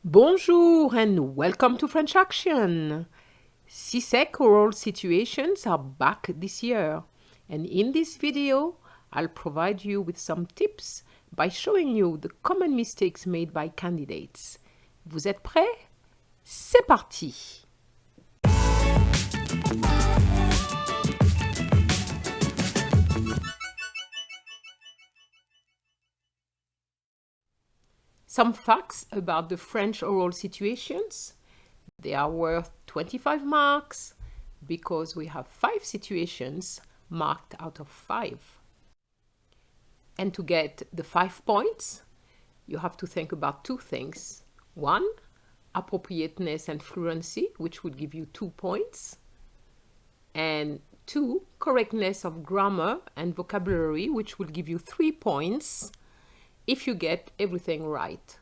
Bonjour and welcome to French Action. CSEC oral situations are back this year, and in this video, I'll provide you with some tips by showing you the common mistakes made by candidates. Vous êtes prêts? C'est parti! Some facts about the French oral situations. They are worth 25 marks because we have 5 situations marked out of 5. And to get the 5 points, you have to think about 2 things. 1, appropriateness and fluency, which would give you 2 points. And 2, correctness of grammar and vocabulary, which will give you 3 points if you get everything right.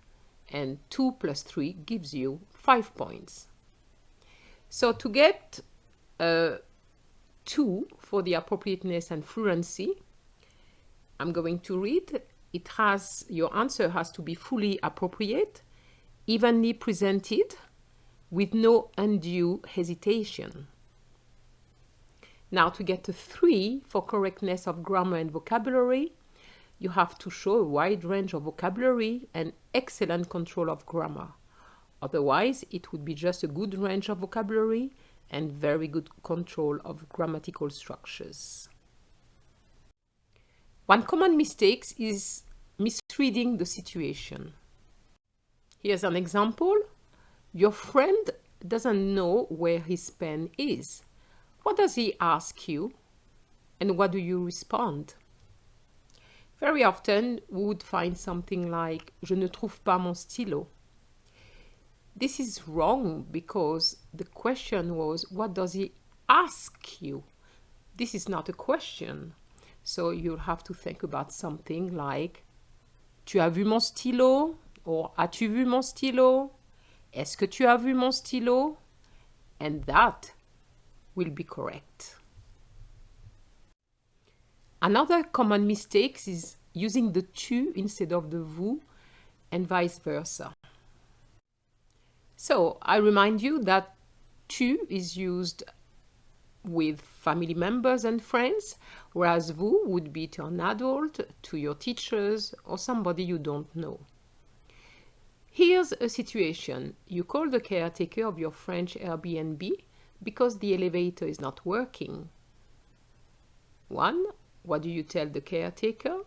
And 2 plus 3 gives you 5 points. So to get 2 for the appropriateness and fluency, I'm going to read. Your answer has to be fully appropriate, evenly presented, with no undue hesitation. Now to get a 3 for correctness of grammar and vocabulary, you have to show a wide range of vocabulary and excellent control of grammar. Otherwise, it would be just a good range of vocabulary and very good control of grammatical structures. One common mistake is misreading the situation. Here's an example. Your friend doesn't know where his pen is. What does he ask you? And what do you respond? Very often, we would find something like, Je ne trouve pas mon stylo. This is wrong because the question was, what does he ask you? This is not a question. So you'll have to think about something like, Tu as vu mon stylo? Or As-tu vu mon stylo? Est-ce que tu as vu mon stylo? And that will be correct. Another common mistake is using the tu instead of the vous and vice versa. So I remind you that tu is used with family members and friends, whereas vous would be to an adult, to your teachers, or somebody you don't know. Here's a situation. You call the caretaker of your French Airbnb because the elevator is not working. 1, what do you tell the caretaker?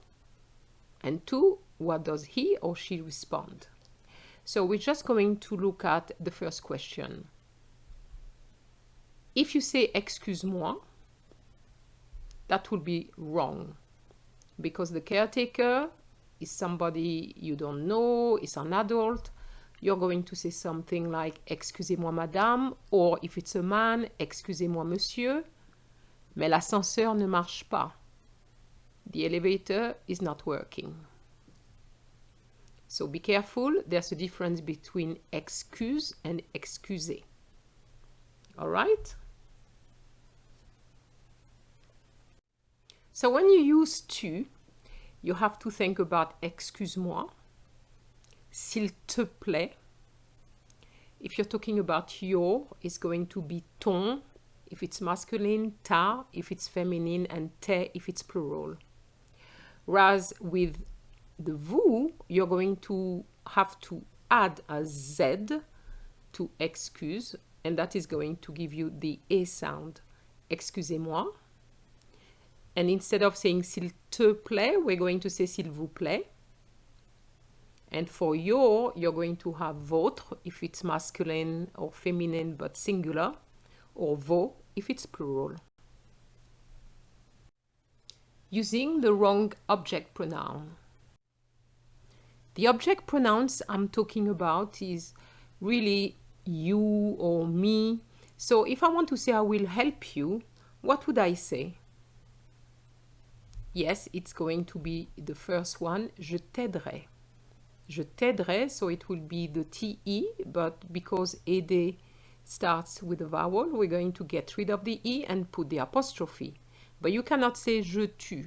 And 2, what does he or she respond? So we're just going to look at the first question. If you say excuse-moi, that will be wrong because the caretaker is somebody you don't know, is an adult. You're going to say something like excusez-moi madame, or if it's a man, excusez-moi monsieur, mais l'ascenseur ne marche pas. The elevator is not working. So be careful, there's a difference between excuse and excuser. All right? So when you use tu, you have to think about excuse-moi, s'il te plaît. If you're talking about your, it's going to be ton, if it's masculine, ta, if it's feminine, and te, if it's plural. Whereas with the vous, you're going to have to add a z to excuse, and that is going to give you the a sound. Excusez-moi. And instead of saying s'il te plaît, we're going to say s'il vous plaît. And for your, you're going to have votre if it's masculine or feminine but singular, or vos if it's plural. Using the wrong object pronoun. The object pronouns I'm talking about is really you or me. So if I want to say I will help you, what would I say? Yes, it's going to be the first one, je t'aiderai. Je t'aiderai, so it will be the TE, but because aider starts with a vowel, we're going to get rid of the E and put the apostrophe. But you cannot say je tu.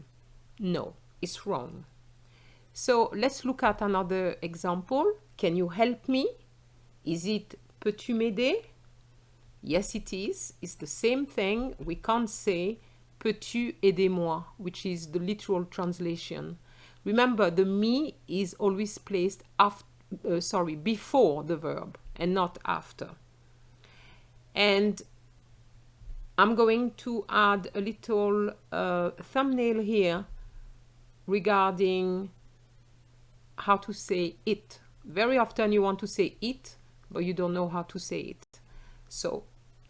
No, it's wrong. So let's look at another example. Can you help me? Is it peux-tu m'aider? Yes, it is. It's the same thing. We can't say peux-tu aider-moi, which is the literal translation. Remember, the me is always placed before the verb and not after. And I'm going to add a little thumbnail here regarding how to say it. Very often you want to say it, but you don't know how to say it. So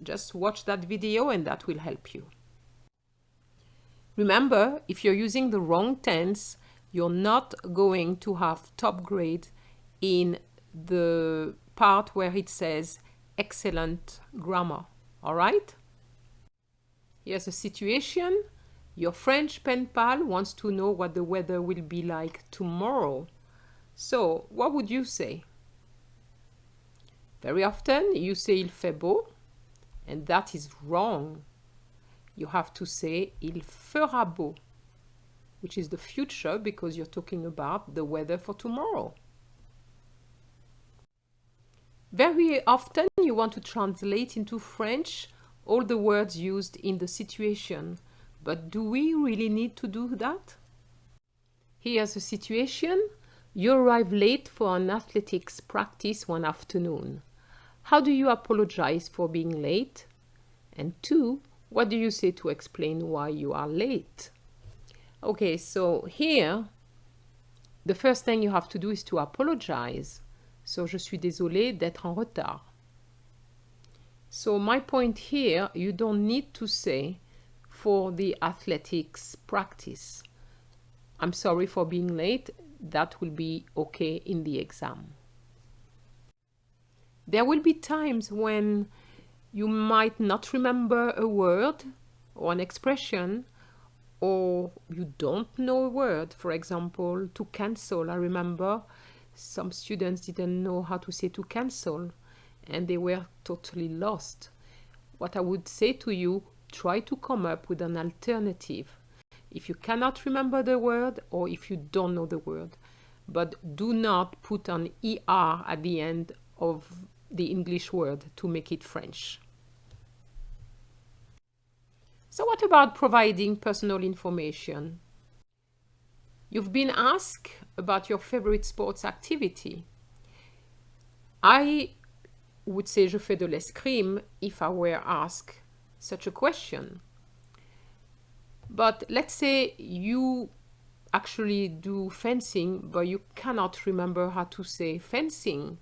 just watch that video and that will help you. Remember, if you're using the wrong tense, you're not going to have top grade in the part where it says excellent grammar. All right? Here's a situation. Your French pen pal wants to know what the weather will be like tomorrow. So, what would you say? Very often, you say il fait beau, and that is wrong. You have to say il fera beau, which is the future because you're talking about the weather for tomorrow. Very often, you want to translate into French all the words used in the situation. But do we really need to do that? Here's a situation. You arrive late for an athletics practice one afternoon. How do you apologize for being late? And 2, what do you say to explain why you are late? Okay, so here, the first thing you have to do is to apologize. So, je suis désolé d'être en retard. So, my point here, you don't need to say for the athletics practice. I'm sorry for being late. That will be okay in the exam. There will be times when you might not remember a word or an expression, or you don't know a word. For example, to cancel. I remember some students didn't know how to say to cancel, and they were totally lost. What I would say to you, try to come up with an alternative. If you cannot remember the word or if you don't know the word, but do not put an ER at the end of the English word to make it French. So what about providing personal information? You've been asked about your favorite sports activity. I would say je fais de l'escrime if I were asked such a question. But let's say you actually do fencing, but you cannot remember how to say fencing.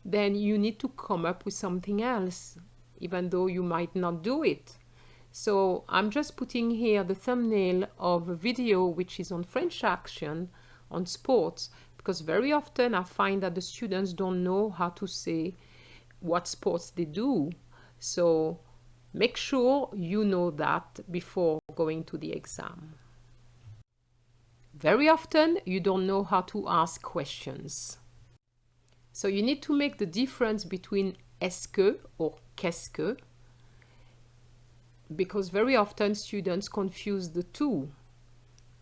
Then you need to come up with something else, even though you might not do it. So I'm just putting here the thumbnail of a video which is on French Action on sports, because very often I find that the students don't know how to say what sports they do. So make sure you know that before going to the exam. Very often you don't know how to ask questions. So you need to make the difference between est-ce que or qu'est-ce que, because very often students confuse the two.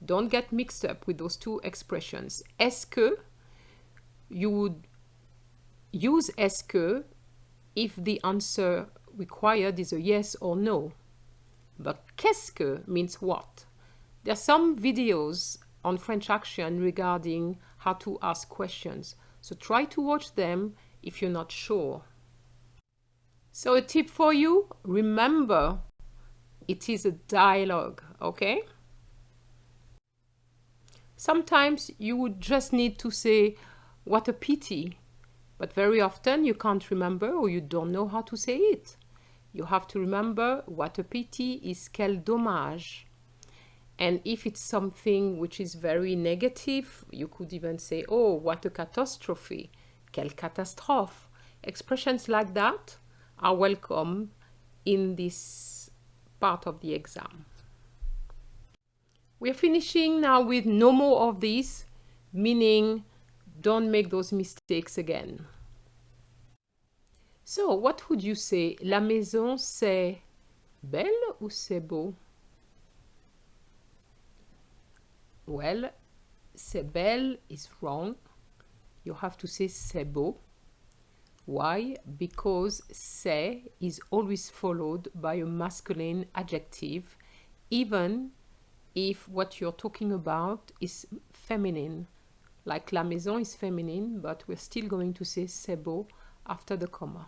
Don't get mixed up with those two expressions. Est-ce que, you would use est-ce que if the answer required is a yes or no. But qu'est-ce que means what? There are some videos on French Action regarding how to ask questions. So try to watch them if you're not sure. So a tip for you, remember, it is a dialogue, okay? Sometimes you would just need to say, what a pity. But very often you can't remember or you don't know how to say it. You have to remember what a pity is quel dommage. And if it's something which is very negative, you could even say, oh, what a catastrophe, quelle catastrophe. Expressions like that are welcome in this part of the exam. We're finishing now with no more of these, meaning don't make those mistakes again. So, what would you say? La maison, c'est belle ou c'est beau? Well, c'est belle is wrong. You have to say c'est beau. Why? Because c'est is always followed by a masculine adjective, even if what you're talking about is feminine. Like la maison is feminine, but we're still going to say c'est beau after the comma.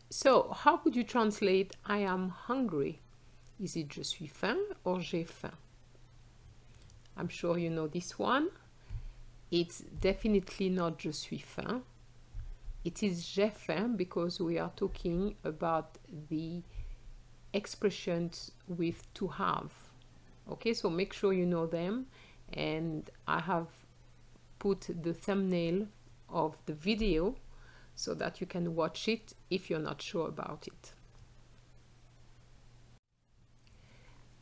So, how would you translate I am hungry? Is it je suis faim or j'ai faim? I'm sure you know this one. It's definitely not je suis faim. It is j'ai faim because we are talking about the expressions with to have. Okay, so make sure you know them, and I have put the thumbnail of the video so that you can watch it if you're not sure about it.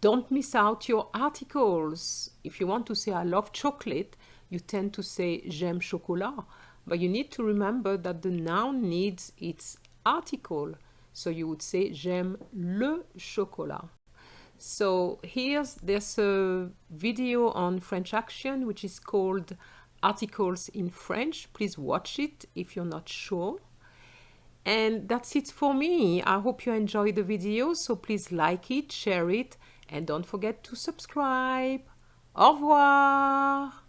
Don't miss out your articles. If you want to say I love chocolate, you tend to say j'aime chocolat, but you need to remember that the noun needs its article. So you would say j'aime le chocolat. So there's a video on French Action which is called Articles in French. Please watch it if you're not sure. And that's it for me. I hope you enjoyed the video, so please like it, share it, and don't forget to subscribe. Au revoir!